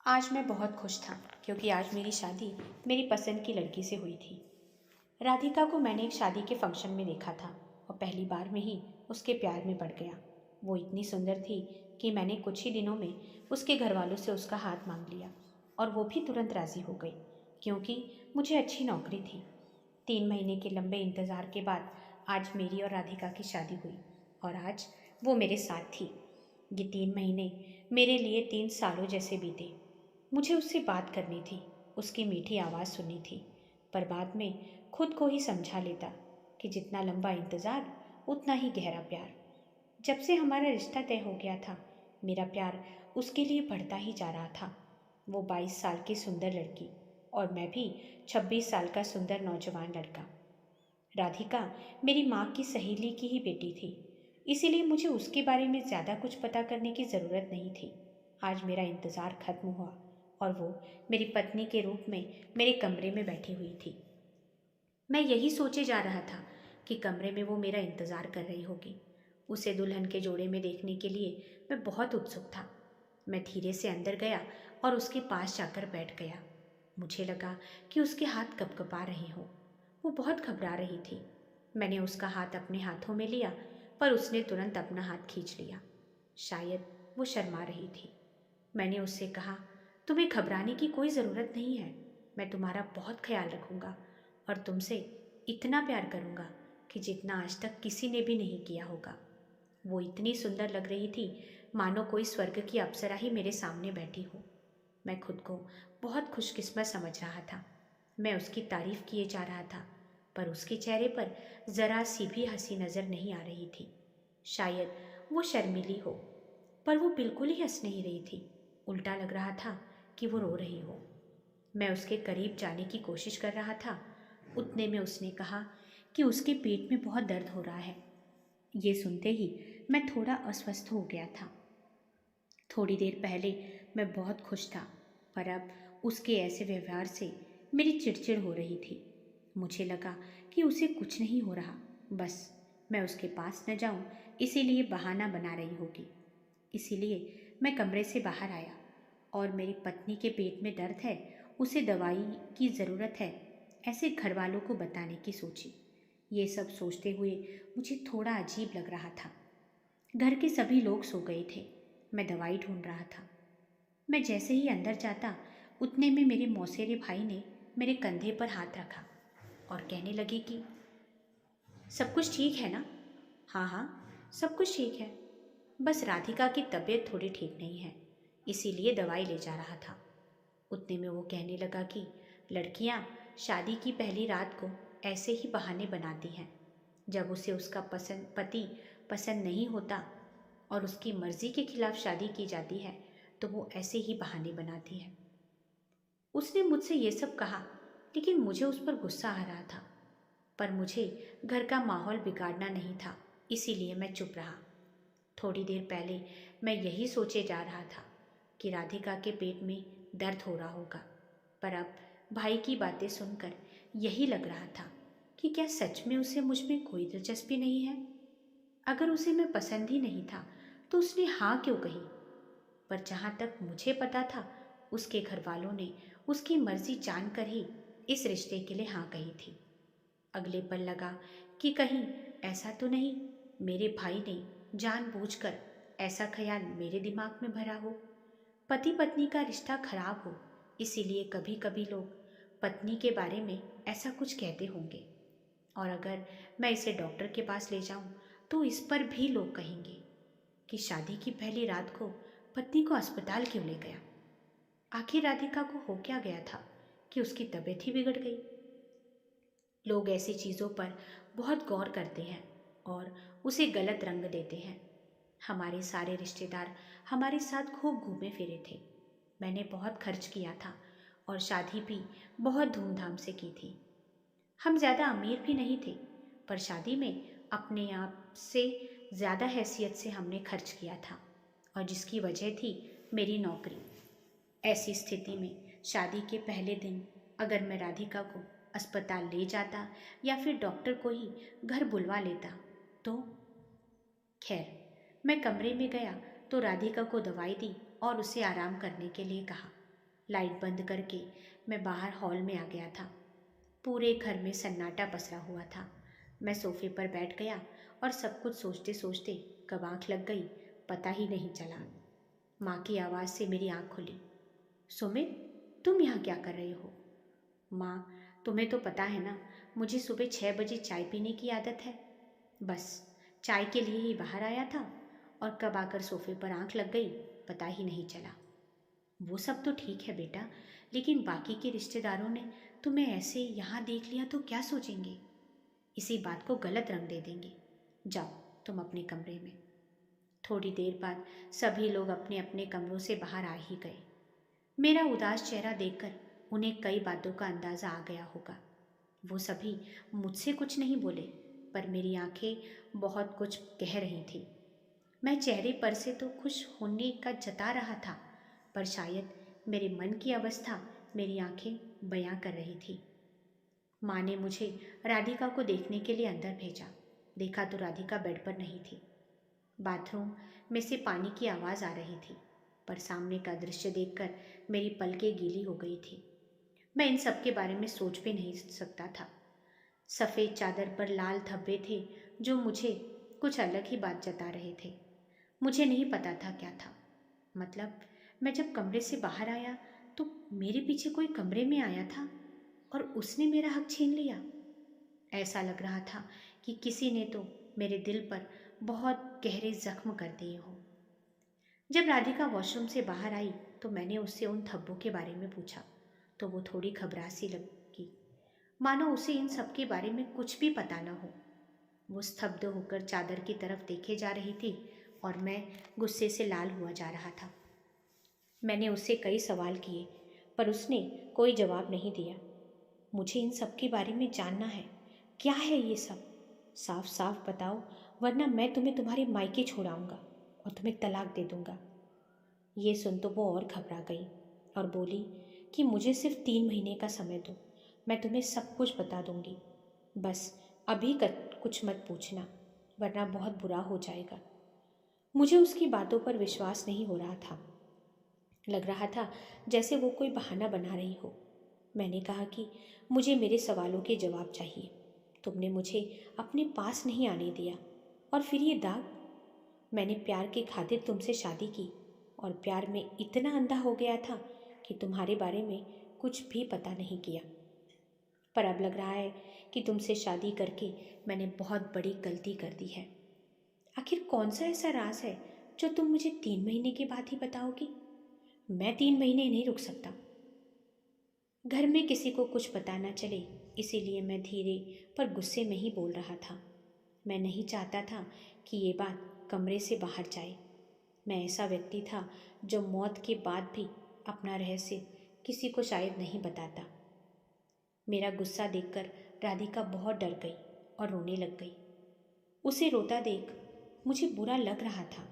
आज मैं बहुत खुश था क्योंकि आज मेरी शादी मेरी पसंद की लड़की से हुई थी। राधिका को मैंने एक शादी के फंक्शन में देखा था और पहली बार में ही उसके प्यार में पड़ गया। वो इतनी सुंदर थी कि मैंने कुछ ही दिनों में उसके घर वालों से उसका हाथ मांग लिया और वो भी तुरंत राज़ी हो गई क्योंकि मुझे अच्छी नौकरी थी। 3 महीने के लंबे इंतज़ार के बाद आज मेरी और राधिका की शादी हुई और आज वो मेरे साथ थी। ये 3 महीने मेरे लिए 3 सालों जैसे बीते। मुझे उससे बात करनी थी, उसकी मीठी आवाज़ सुननी थी, पर बाद में खुद को ही समझा लेता कि जितना लंबा इंतज़ार उतना ही गहरा प्यार। जब से हमारा रिश्ता तय हो गया था, मेरा प्यार उसके लिए बढ़ता ही जा रहा था। वो 22 साल की सुंदर लड़की और मैं भी 26 साल का सुंदर नौजवान लड़का। राधिका मेरी माँ की सहेली की ही बेटी थी, इसीलिए मुझे उसके बारे में ज़्यादा कुछ पता करने की ज़रूरत नहीं थी। आज मेरा इंतज़ार खत्म हुआ और वो मेरी पत्नी के रूप में मेरे कमरे में बैठी हुई थी। मैं यही सोचे जा रहा था कि कमरे में वो मेरा इंतज़ार कर रही होगी। उसे दुल्हन के जोड़े में देखने के लिए मैं बहुत उत्सुक था। मैं धीरे से अंदर गया और उसके पास जाकर बैठ गया। मुझे लगा कि उसके हाथ कँपकँपा रहे हों। वो बहुत घबरा रही थी। मैंने उसका हाथ अपने हाथों में लिया, पर उसने तुरंत अपना हाथ खींच लिया। शायद वो शर्मा रही थी। मैंने उससे कहा, तुम्हें घबराने की कोई ज़रूरत नहीं है। मैं तुम्हारा बहुत ख्याल रखूंगा और तुमसे इतना प्यार करूंगा कि जितना आज तक किसी ने भी नहीं किया होगा। वो इतनी सुंदर लग रही थी, मानो कोई स्वर्ग की अप्सरा ही मेरे सामने बैठी हो। मैं खुद को बहुत खुशकिस्मत समझ रहा था। मैं उसकी तारीफ किए जा रहा था, पर उसके चेहरे पर जरा सी भी हंसी नजर नहीं आ रही थी। शायद वो शर्मीली हो, पर वो बिल्कुल ही हंस नहीं रही थी। उल्टा लग रहा था कि वो रो रही हो। मैं उसके करीब जाने की कोशिश कर रहा था। उतने में उसने कहा कि उसके पेट में बहुत दर्द हो रहा है। ये सुनते ही मैं थोड़ा अस्वस्थ हो गया था। थोड़ी देर पहले मैं बहुत खुश था, पर अब उसके ऐसे व्यवहार से मेरी चिड़चिड़ हो रही थी। मुझे लगा कि उसे कुछ नहीं हो रहा, बस मैं उसके पास न जाऊं इसीलिए बहाना बना रही होगी। इसीलिए मैं कमरे से बाहर आया और मेरी पत्नी के पेट में दर्द है, उसे दवाई की ज़रूरत है, ऐसे घर वालों को बताने की सोची। ये सब सोचते हुए मुझे थोड़ा अजीब लग रहा था। घर के सभी लोग सो गए थे। मैं दवाई ढूंढ रहा था। मैं जैसे ही अंदर जाता, उतने में मेरे मौसेरे भाई ने मेरे कंधे पर हाथ रखा और कहने लगे कि सब कुछ ठीक है ना? हाँ हाँ, सब कुछ ठीक है। बस राधिका की तबीयत थोड़ी ठीक नहीं है, इसीलिए दवाई ले जा रहा था। उतने में वो कहने लगा कि लड़कियां शादी की पहली रात को ऐसे ही बहाने बनाती हैं। जब उसे उसका पति पसंद नहीं होता और उसकी मर्जी के खिलाफ शादी की जाती है, तो वो ऐसे ही बहाने बनाती है। उसने मुझसे ये सब कहा, लेकिन मुझे उस पर गुस्सा आ रहा था। पर मुझे घर का माहौल बिगाड़ना नहीं था, इसीलिए मैं चुप रहा। थोड़ी देर पहले मैं यही सोचे जा रहा था कि राधिका के पेट में दर्द हो रहा होगा, पर अब भाई की बातें सुनकर यही लग रहा था कि क्या सच में उसे मुझ में कोई दिलचस्पी नहीं है। अगर उसे मैं पसंद ही नहीं था तो उसने हाँ क्यों कही। पर जहाँ तक मुझे पता था, उसके घर वालों ने उसकी मर्जी जानकर ही इस रिश्ते के लिए हाँ कही थी। अगले पल लगा कि कहीं ऐसा तो नहीं मेरे भाई ने जानबूझकर ऐसा ख्याल मेरे दिमाग में भरा हो। पति पत्नी का रिश्ता खराब हो, इसीलिए कभी कभी लोग पत्नी के बारे में ऐसा कुछ कहते होंगे। और अगर मैं इसे डॉक्टर के पास ले जाऊं तो इस पर भी लोग कहेंगे कि शादी की पहली रात को पत्नी को अस्पताल क्यों ले गया। आखिर राधिका को हो क्या गया था कि उसकी तबीयत ही बिगड़ गई। लोग ऐसी चीज़ों पर बहुत गौर करते हैं और उसे गलत रंग देते हैं। हमारे सारे रिश्तेदार हमारे साथ खूब घूमे फिरे थे। मैंने बहुत खर्च किया था और शादी भी बहुत धूमधाम से की थी। हम ज़्यादा अमीर भी नहीं थे, पर शादी में अपने आप से ज़्यादा हैसियत से हमने खर्च किया था और जिसकी वजह थी मेरी नौकरी। ऐसी स्थिति में शादी के पहले दिन अगर मैं राधिका को अस्पताल ले जाता या फिर डॉक्टर को ही घर बुलवा लेता तो खैर, मैं कमरे में गया तो राधिका को दवाई दी और उसे आराम करने के लिए कहा। लाइट बंद करके मैं बाहर हॉल में आ गया था। पूरे घर में सन्नाटा पसरा हुआ था। मैं सोफे पर बैठ गया और सब कुछ सोचते सोचते कब आँख लग गई पता ही नहीं चला। माँ की आवाज़ से मेरी आँख खुली। सुमित, तुम यहाँ क्या कर रहे हो? माँ, तुम्हें तो पता है ना, मुझे सुबह 6 बजे चाय पीने की आदत है। बस चाय के लिए ही बाहर आया था और कब आकर सोफे पर आँख लग गई पता ही नहीं चला। वो सब तो ठीक है बेटा, लेकिन बाकी के रिश्तेदारों ने तुम्हें ऐसे यहाँ देख लिया तो क्या सोचेंगे? इसी बात को गलत रंग दे देंगे। जाओ तुम अपने कमरे में। थोड़ी देर बाद सभी लोग अपने अपने कमरों से बाहर आ ही गए। मेरा उदास चेहरा देखकर उन्हें कई बातों का अंदाज़ा आ गया होगा। वो सभी मुझसे कुछ नहीं बोले, पर मेरी आंखें बहुत कुछ कह रही थी। मैं चेहरे पर से तो खुश होने का जता रहा था, पर शायद मेरे मन की अवस्था मेरी आंखें बयां कर रही थी। माँ ने मुझे राधिका को देखने के लिए अंदर भेजा। देखा तो राधिका बेड पर नहीं थी। बाथरूम में से पानी की आवाज़ आ रही थी, पर सामने का दृश्य देखकर मेरी पलकें गीली हो गई थी। मैं इन सब के बारे में सोच भी नहीं सकता था। सफ़ेद चादर पर लाल धब्बे थे जो मुझे कुछ अलग ही बात जता रहे थे। मुझे नहीं पता था क्या था। मतलब मैं जब कमरे से बाहर आया तो मेरे पीछे कोई कमरे में आया था और उसने मेरा हक छीन लिया। ऐसा लग रहा था कि किसी ने तो मेरे दिल पर बहुत गहरे जख्म कर दिए हों। जब राधिका वॉशरूम से बाहर आई तो मैंने उससे उन धब्बों के बारे में पूछा तो वो थोड़ी घबरा सी लगी, मानो उसे इन सब के बारे में कुछ भी पता न हो। वो स्तब्ध होकर चादर की तरफ देखे जा रही थी और मैं गुस्से से लाल हुआ जा रहा था। मैंने उससे कई सवाल किए, पर उसने कोई जवाब नहीं दिया। मुझे इन सब के बारे में जानना है। क्या है ये सब? साफ साफ बताओ, वरना मैं तुम्हें तुम्हारे मायके छोड़ाऊंगा और तुम्हें तलाक दे दूंगा। ये सुन तो वो और घबरा गई और बोली कि मुझे सिर्फ 3 महीने का समय दो, मैं तुम्हें सब कुछ बता दूंगी। बस अभी कुछ मत पूछना, वरना बहुत बुरा हो जाएगा। मुझे उसकी बातों पर विश्वास नहीं हो रहा था। लग रहा था जैसे वो कोई बहाना बना रही हो। मैंने कहा कि मुझे मेरे सवालों के जवाब चाहिए। तुमने मुझे अपने पास नहीं आने दिया, और फिर ये दाग। मैंने प्यार के खातिर तुमसे शादी की और प्यार में इतना अंधा हो गया था कि तुम्हारे बारे में कुछ भी पता नहीं किया। पर अब लग रहा है कि तुमसे शादी करके मैंने बहुत बड़ी गलती कर दी है। आखिर कौन सा ऐसा राज है जो तुम मुझे 3 महीने के बाद ही बताओगी? मैं 3 महीने नहीं रुक सकता। घर में किसी को कुछ पता न चले, इसीलिए मैं धीरे पर गुस्से में ही बोल रहा था। मैं नहीं चाहता था कि ये बात कमरे से बाहर जाए। मैं ऐसा व्यक्ति था जो मौत के बाद भी अपना रहस्य किसी को शायद नहीं बताता। मेरा गुस्सा देखकर राधिका बहुत डर गई और रोने लग गई। उसे रोता देख मुझे बुरा लग रहा था।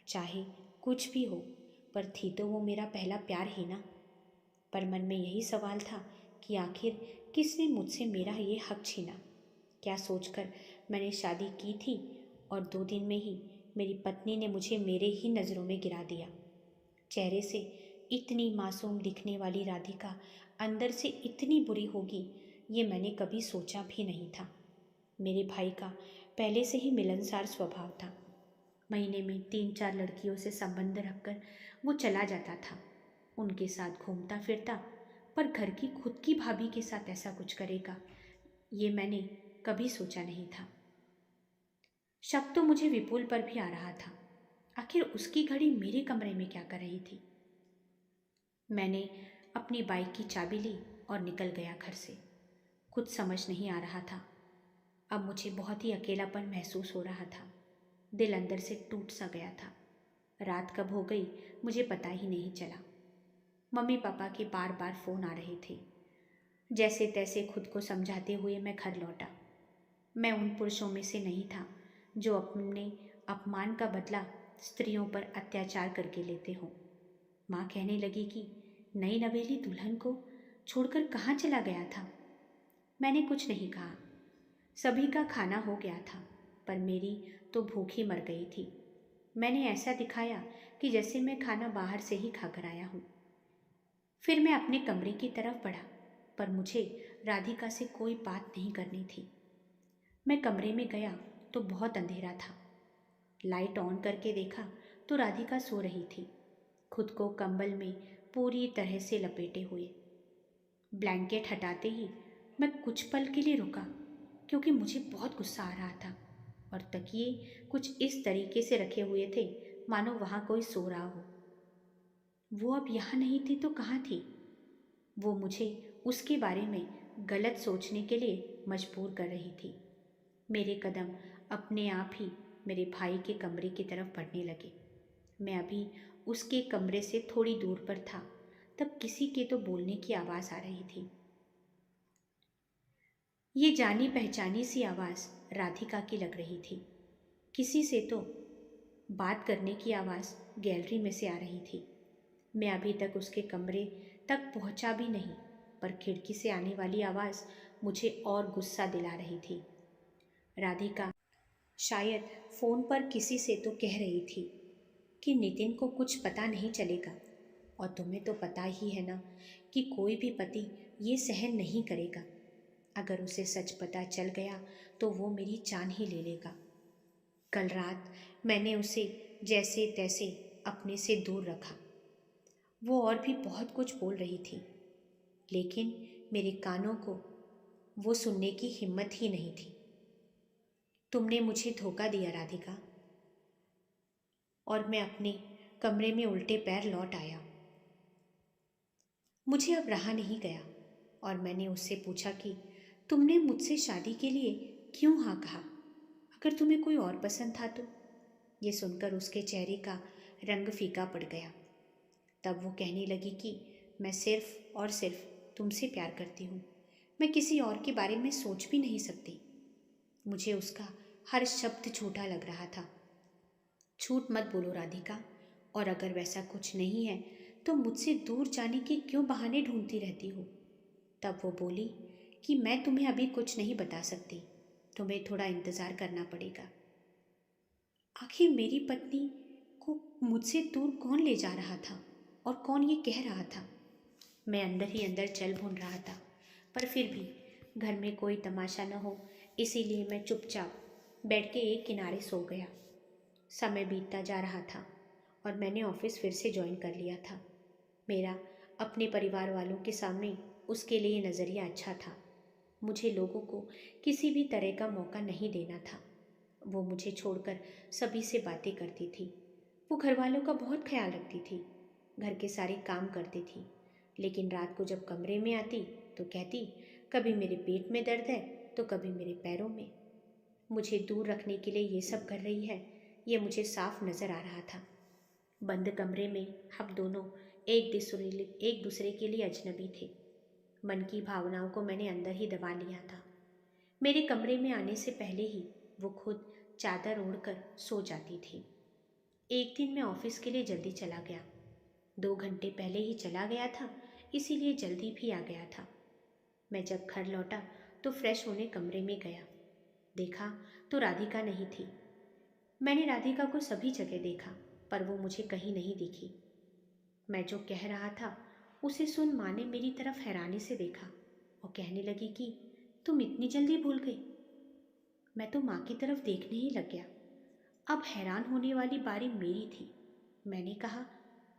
चाहे कुछ भी हो, पर थी तो वो मेरा पहला प्यार ही ना। पर मन में यही सवाल था कि आखिर किसने मुझसे मेरा ये हक छीना। क्या सोचकर मैंने शादी की थी और 2 दिन में ही मेरी पत्नी ने मुझे मेरे ही नज़रों में गिरा दिया। चेहरे से इतनी मासूम दिखने वाली राधिका अंदर से इतनी बुरी होगी, ये मैंने कभी सोचा भी नहीं था। मेरे भाई का पहले से ही मिलनसार स्वभाव था। महीने में 3-4 लड़कियों से संबंध रखकर वो चला जाता था, उनके साथ घूमता फिरता। पर घर की खुद की भाभी के साथ ऐसा कुछ करेगा, ये मैंने कभी सोचा नहीं था। शक तो मुझे विपुल पर भी आ रहा था। आखिर उसकी घड़ी मेरे कमरे में क्या कर रही थी? मैंने अपनी बाइक की चाबी ली और निकल गया घर से। कुछ समझ नहीं आ रहा था। अब मुझे बहुत ही अकेलापन महसूस हो रहा था। दिल अंदर से टूट सा गया था। रात कब हो गई मुझे पता ही नहीं चला। मम्मी पापा के बार बार फ़ोन आ रहे थे। जैसे तैसे खुद को समझाते हुए मैं घर लौटा। मैं उन पुरुषों में से नहीं था जो अपने अपमान का बदला स्त्रियों पर अत्याचार करके लेते हों। माँ कहने लगी कि नई नवेली दुल्हन को छोड़कर कहाँ चला गया था। मैंने कुछ नहीं कहा। सभी का खाना हो गया था, पर मेरी तो भूख ही मर गई थी। मैंने ऐसा दिखाया कि जैसे मैं खाना बाहर से ही खाकर आया हूँ। फिर मैं अपने कमरे की तरफ बढ़ा, पर मुझे राधिका से कोई बात नहीं करनी थी। मैं कमरे में गया तो बहुत अंधेरा था। लाइट ऑन करके देखा तो राधिका सो रही थी, खुद को कंबल में पूरी तरह से लपेटे हुए। ब्लैंकेट हटाते ही मैं कुछ पल के लिए रुका, क्योंकि मुझे बहुत गुस्सा आ रहा था और तकिए कुछ इस तरीके से रखे हुए थे मानो वहाँ कोई सो रहा हो। वो अब यहाँ नहीं थी तो कहाँ थी? वो मुझे उसके बारे में गलत सोचने के लिए मजबूर कर रही थी। मेरे कदम अपने आप ही मेरे भाई के कमरे की तरफ बढ़ने लगे। मैं अभी उसके कमरे से थोड़ी दूर पर था, तब किसी के तो बोलने की आवाज़ आ रही थी। ये जानी पहचानी सी आवाज़ राधिका की लग रही थी। किसी से तो बात करने की आवाज़ गैलरी में से आ रही थी। मैं अभी तक उसके कमरे तक पहुंचा भी नहीं, पर खिड़की से आने वाली आवाज़ मुझे और गुस्सा दिला रही थी। राधिका शायद फ़ोन पर किसी से तो कह रही थी कि नितिन को कुछ पता नहीं चलेगा, और तुम्हें तो पता ही है ना कि कोई भी पति ये सहन नहीं करेगा। अगर उसे सच पता चल गया तो वो मेरी जान ही ले लेगा। कल रात मैंने उसे जैसे तैसे अपने से दूर रखा। वो और भी बहुत कुछ बोल रही थी, लेकिन मेरे कानों को वो सुनने की हिम्मत ही नहीं थी। तुमने मुझे धोखा दिया राधिका। और मैं अपने कमरे में उल्टे पैर लौट आया। मुझे अब रहा नहीं गया और मैंने उससे पूछा कि तुमने मुझसे शादी के लिए क्यों हाँ कहा? अगर तुम्हें कोई और पसंद था तो? ये सुनकर उसके चेहरे का रंग फीका पड़ गया। तब वो कहने लगी कि मैं सिर्फ और सिर्फ तुमसे प्यार करती हूँ। मैं किसी और के बारे में सोच भी नहीं सकती। मुझे उसका हर शब्द झूठा लग रहा था। झूठ मत बोलो राधिका, और अगर वैसा कुछ नहीं है तो मुझसे दूर जाने के क्यों बहाने ढूंढती रहती हो? तब वो बोली कि मैं तुम्हें अभी कुछ नहीं बता सकती, तुम्हें थोड़ा इंतज़ार करना पड़ेगा। आखिर मेरी पत्नी को मुझसे दूर कौन ले जा रहा था और कौन ये कह रहा था? मैं अंदर ही अंदर चल भून रहा था, पर फिर भी घर में कोई तमाशा न हो, इसीलिए मैं चुपचाप बेड के एक किनारे सो गया। समय बीतता जा रहा था और मैंने ऑफिस फिर से ज्वाइन कर लिया था। मेरा अपने परिवार वालों के सामने उसके लिए नज़रिया अच्छा था। मुझे लोगों को किसी भी तरह का मौका नहीं देना था। वो मुझे छोड़कर सभी से बातें करती थी। वो घर वालों का बहुत ख्याल रखती थी, घर के सारे काम करती थी, लेकिन रात को जब कमरे में आती तो कहती कभी मेरे पेट में दर्द है तो कभी मेरे पैरों में। मुझे दूर रखने के लिए ये सब कर रही है, ये मुझे साफ नज़र आ रहा था। बंद कमरे में हम दोनों एक दूसरे के लिए अजनबी थे। मन की भावनाओं को मैंने अंदर ही दबा लिया था। मेरे कमरे में आने से पहले ही वो खुद चादर ओढ़कर सो जाती थी। एक दिन मैं ऑफिस के लिए जल्दी चला गया। 2 घंटे पहले ही चला गया था, इसीलिए जल्दी भी आ गया था। मैं जब घर लौटा तो फ्रेश होने कमरे में गया। देखा तो राधिका नहीं थी। मैंने राधिका को सभी जगह देखा, पर वो मुझे कहीं नहीं दिखी। मैं जो कह रहा था उसे सुन माँ ने मेरी तरफ हैरानी से देखा और कहने लगी कि तुम इतनी जल्दी भूल गई। मैं तो माँ की तरफ देखने ही लग गया। अब हैरान होने वाली बारी मेरी थी। मैंने कहा,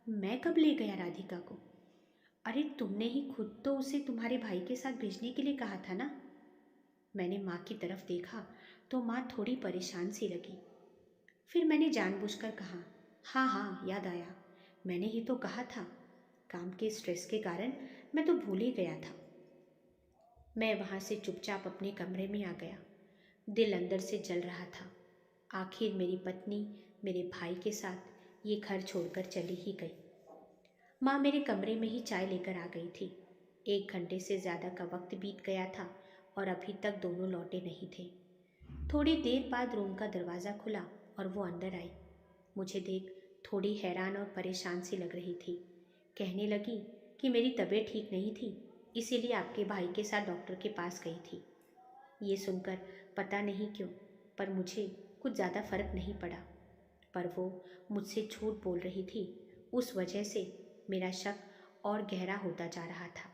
मैं कब ले गया राधिका को? अरे तुमने ही खुद तो उसे तुम्हारे भाई के साथ भेजने के लिए कहा था ना। मैंने माँ की तरफ देखा तो माँ थोड़ी परेशान सी लगी। फिर मैंने जानबूझकर कहा, हाँ हाँ याद आया, मैंने ही तो कहा था। काम के स्ट्रेस के कारण मैं तो भूल ही गया था। मैं वहाँ से चुपचाप अपने कमरे में आ गया। दिल अंदर से जल रहा था। आखिर मेरी पत्नी मेरे भाई के साथ ये घर छोड़कर चली ही गई। माँ मेरे कमरे में ही चाय लेकर आ गई थी। 1 घंटे से ज़्यादा का वक्त बीत गया था और अभी तक दोनों लौटे नहीं थे। थोड़ी देर बाद रूम का दरवाज़ा खुला और वो अंदर आई। मुझे देख थोड़ी हैरान और परेशान सी लग रही थी। कहने लगी कि मेरी तबीयत ठीक नहीं थी, इसीलिए आपके भाई के साथ डॉक्टर के पास गई थी। ये सुनकर पता नहीं क्यों, पर मुझे कुछ ज़्यादा फर्क नहीं पड़ा। पर वो मुझसे झूठ बोल रही थी, उस वजह से मेरा शक और गहरा होता जा रहा था।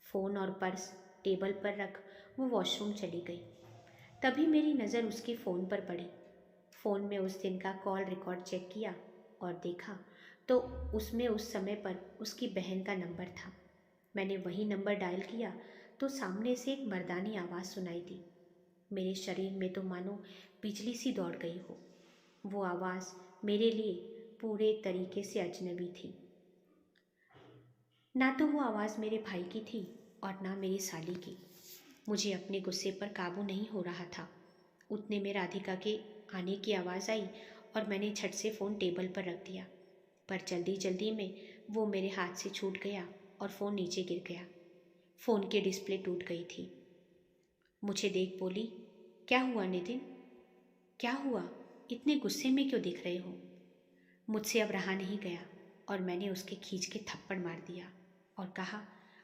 फ़ोन और पर्स टेबल पर रख वो वॉशरूम चली गई। तभी मेरी नज़र उसके फ़ोन पर पड़ी। फ़ोन में उस दिन का कॉल रिकॉर्ड चेक किया और देखा तो उसमें उस समय पर उसकी बहन का नंबर था। मैंने वही नंबर डायल किया तो सामने से एक मर्दानी आवाज़ सुनाई दी। मेरे शरीर में तो मानो बिजली सी दौड़ गई हो। वो आवाज़ मेरे लिए पूरे तरीके से अजनबी थी। ना तो वो आवाज़ मेरे भाई की थी और ना मेरी साली की। मुझे अपने गुस्से पर काबू नहीं हो रहा था। उतने में राधिका के आने की आवाज़ आई और मैंने झट से फ़ोन टेबल पर रख दिया। पर जल्दी जल्दी में वो मेरे हाथ से छूट गया और फ़ोन नीचे गिर गया। फ़ोन की डिस्प्ले टूट गई थी। मुझे देख बोली, क्या हुआ नितिन? क्या हुआ? इतने गुस्से में क्यों दिख रहे हो? मुझसे अब रहा नहीं गया और मैंने उसके खींच के थप्पड़ मार दिया और कहा,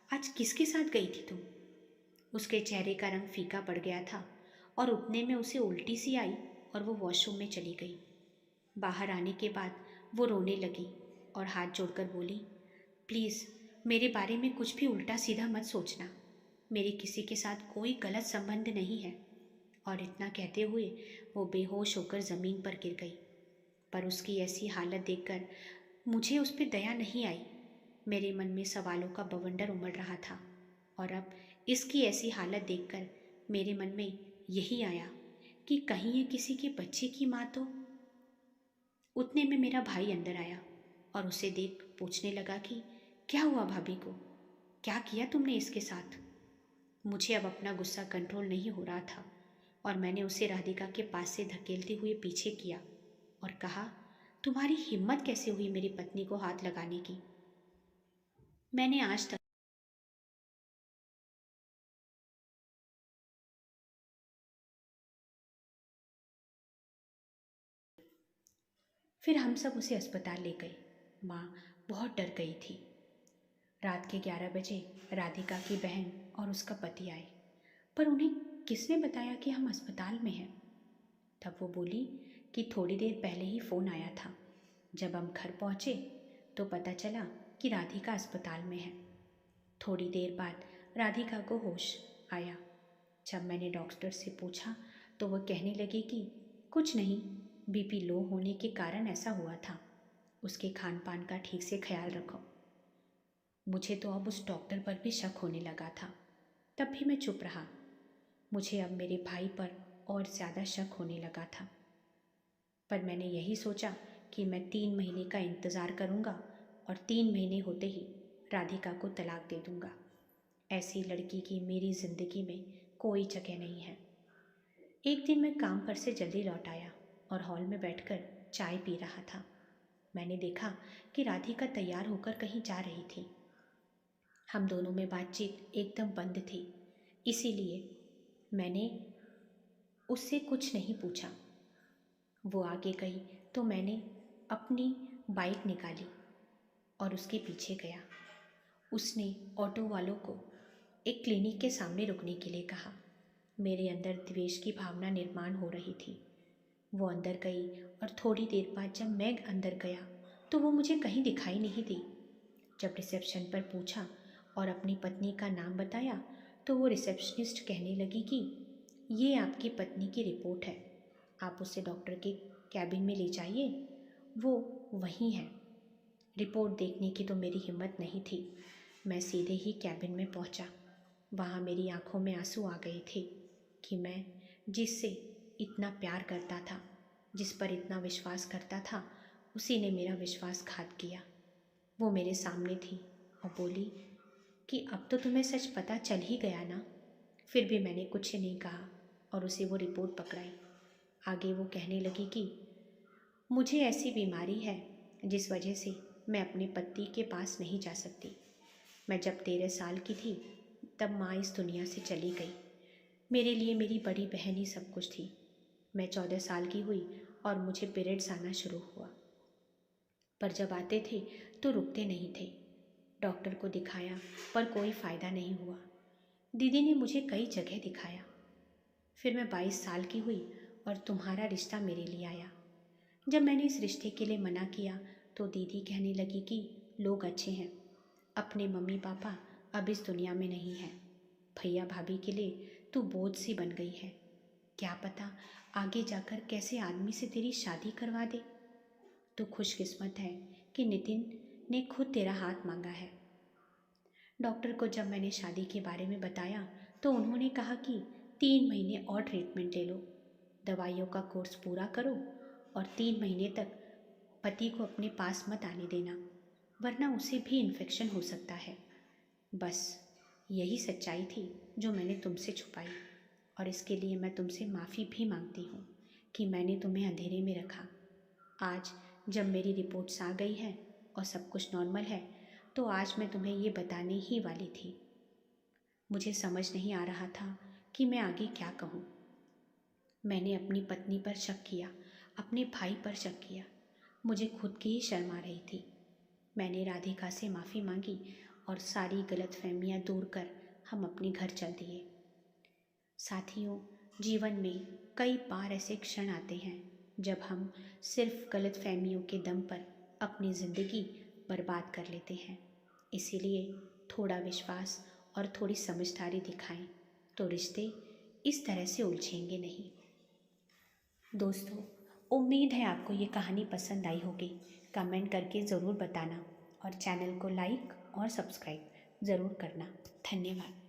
आज किसके साथ गई थी तुम? उसके चेहरे का रंग फीका पड़ गया था और उतने में उसे उल्टी सी आई और वो वॉशरूम में चली गई। बाहर आने के बाद वो रोने लगी और हाथ जोड़कर बोली, प्लीज़ मेरे बारे में कुछ भी उल्टा सीधा मत सोचना। मेरे किसी के साथ कोई गलत संबंध नहीं है। और इतना कहते हुए वो बेहोश होकर ज़मीन पर गिर गई। पर उसकी ऐसी हालत देखकर मुझे उस पर दया नहीं आई। मेरे मन में सवालों का बवंडर उमड़ रहा था और अब इसकी ऐसी हालत देखकर मेरे मन में यही आया कि कहीं ये किसी के बच्चे की माँ तो। उतने में मेरा भाई अंदर आया और उसे देख पूछने लगा कि क्या हुआ भाभी को? क्या किया तुमने इसके साथ? मुझे अब अपना गुस्सा कंट्रोल नहीं हो रहा था और मैंने उसे राधिका के पास से धकेलते हुए पीछे किया और कहा, तुम्हारी हिम्मत कैसे हुई मेरी पत्नी को हाथ लगाने की? मैंने आज तक फिर हम सब उसे अस्पताल ले गए। माँ बहुत डर गई थी। रात के 11 बजे राधिका की बहन और उसका पति आए, पर उन्हें किसने बताया कि हम अस्पताल में हैं? तब वो बोली कि थोड़ी देर पहले ही फ़ोन आया था। जब हम घर पहुँचे तो पता चला कि राधिका अस्पताल में है। थोड़ी देर बाद राधिका को होश आया। जब मैंने डॉक्टर से पूछा तो वह कहने लगी कि कुछ नहीं, बीपी लो होने के कारण ऐसा हुआ था। उसके खान पान का ठीक से ख्याल रखो। मुझे तो अब उस डॉक्टर पर भी शक होने लगा था। तब भी मैं चुप रहा। मुझे अब मेरे भाई पर और ज़्यादा शक होने लगा था। पर मैंने यही सोचा कि मैं 3 महीने का इंतज़ार करूँगा और 3 महीने होते ही राधिका को तलाक दे दूँगा। ऐसी लड़की की मेरी ज़िंदगी में कोई जगह नहीं है। एक दिन मैं काम पर से जल्दी लौट आया और हॉल में बैठकर चाय पी रहा था। मैंने देखा कि राधिका तैयार होकर कहीं जा रही थी। हम दोनों में बातचीत एकदम बंद थी, इसीलिए मैंने उससे कुछ नहीं पूछा। वो आगे गई तो मैंने अपनी बाइक निकाली और उसके पीछे गया। उसने ऑटो वालों को एक क्लिनिक के सामने रुकने के लिए कहा। मेरे अंदर द्वेष की भावना निर्माण हो रही थी। वो अंदर गई और थोड़ी देर बाद जब मैं अंदर गया तो वो मुझे कहीं दिखाई नहीं दी। जब रिसेप्शन पर पूछा और अपनी पत्नी का नाम बताया तो वो रिसेप्शनिस्ट कहने लगी कि ये आपकी पत्नी की रिपोर्ट है, आप उसे डॉक्टर के कैबिन में ले जाइए, वो वहीं है। रिपोर्ट देखने की तो मेरी हिम्मत नहीं थी। मैं सीधे ही कैबिन में पहुंचा। वहाँ मेरी आंखों में आंसू आ गए थे कि मैं जिससे इतना प्यार करता था, जिस पर इतना विश्वास करता था, उसी ने मेरा विश्वासघात किया। वो मेरे सामने थी और बोली कि अब तो तुम्हें सच पता चल ही गया ना। फिर भी मैंने कुछ नहीं कहा और उसे वो रिपोर्ट पकड़ाई। आगे वो कहने लगी कि मुझे ऐसी बीमारी है जिस वजह से मैं अपने पति के पास नहीं जा सकती। मैं जब 13 साल की थी तब माँ इस दुनिया से चली गई। मेरे लिए मेरी बड़ी बहन ही सब कुछ थी। मैं 14 साल की हुई और मुझे पीरियड्स आना शुरू हुआ, पर जब आते थे तो रुकते नहीं थे। डॉक्टर को दिखाया पर कोई फ़ायदा नहीं हुआ। दीदी ने मुझे कई जगह दिखाया। फिर मैं 22 साल की हुई और तुम्हारा रिश्ता मेरे लिए आया। जब मैंने इस रिश्ते के लिए मना किया तो दीदी कहने लगी कि लोग अच्छे हैं, अपने मम्मी पापा अब इस दुनिया में नहीं हैं। भैया भाभी के लिए तू बोझ सी बन गई है। क्या पता आगे जाकर कैसे आदमी से तेरी शादी करवा दे। तू खुशकिस्मत है कि नितिन ने खुद तेरा हाथ मांगा है। डॉक्टर को जब मैंने शादी के बारे में बताया तो उन्होंने कहा कि 3 महीने और ट्रीटमेंट ले लो, दवाइयों का कोर्स पूरा करो और 3 महीने तक पति को अपने पास मत आने देना, वरना उसे भी इन्फेक्शन हो सकता है। बस यही सच्चाई थी जो मैंने तुमसे छुपाई, और इसके लिए मैं तुमसे माफ़ी भी मांगती हूँ कि मैंने तुम्हें अंधेरे में रखा। आज जब मेरी रिपोर्ट्स आ गई हैं और सब कुछ नॉर्मल है तो आज मैं तुम्हें ये बताने ही वाली थी। मुझे समझ नहीं आ रहा था कि मैं आगे क्या कहूँ। मैंने अपनी पत्नी पर शक किया, अपने भाई पर शक किया। मुझे खुद की ही शर्म आ रही थी। मैंने राधिका से माफ़ी मांगी और सारी गलतफहमियां दूर कर हम अपने घर चल दिए। साथियों, जीवन में कई बार ऐसे क्षण आते हैं जब हम सिर्फ गलतफहमियों के दम पर अपनी ज़िंदगी बर्बाद कर लेते हैं। इसीलिए थोड़ा विश्वास और थोड़ी समझदारी दिखाएं तो रिश्ते इस तरह से उलझेंगे नहीं। दोस्तों, उम्मीद है आपको ये कहानी पसंद आई होगी। कमेंट करके ज़रूर बताना और चैनल को लाइक और सब्सक्राइब ज़रूर करना। धन्यवाद।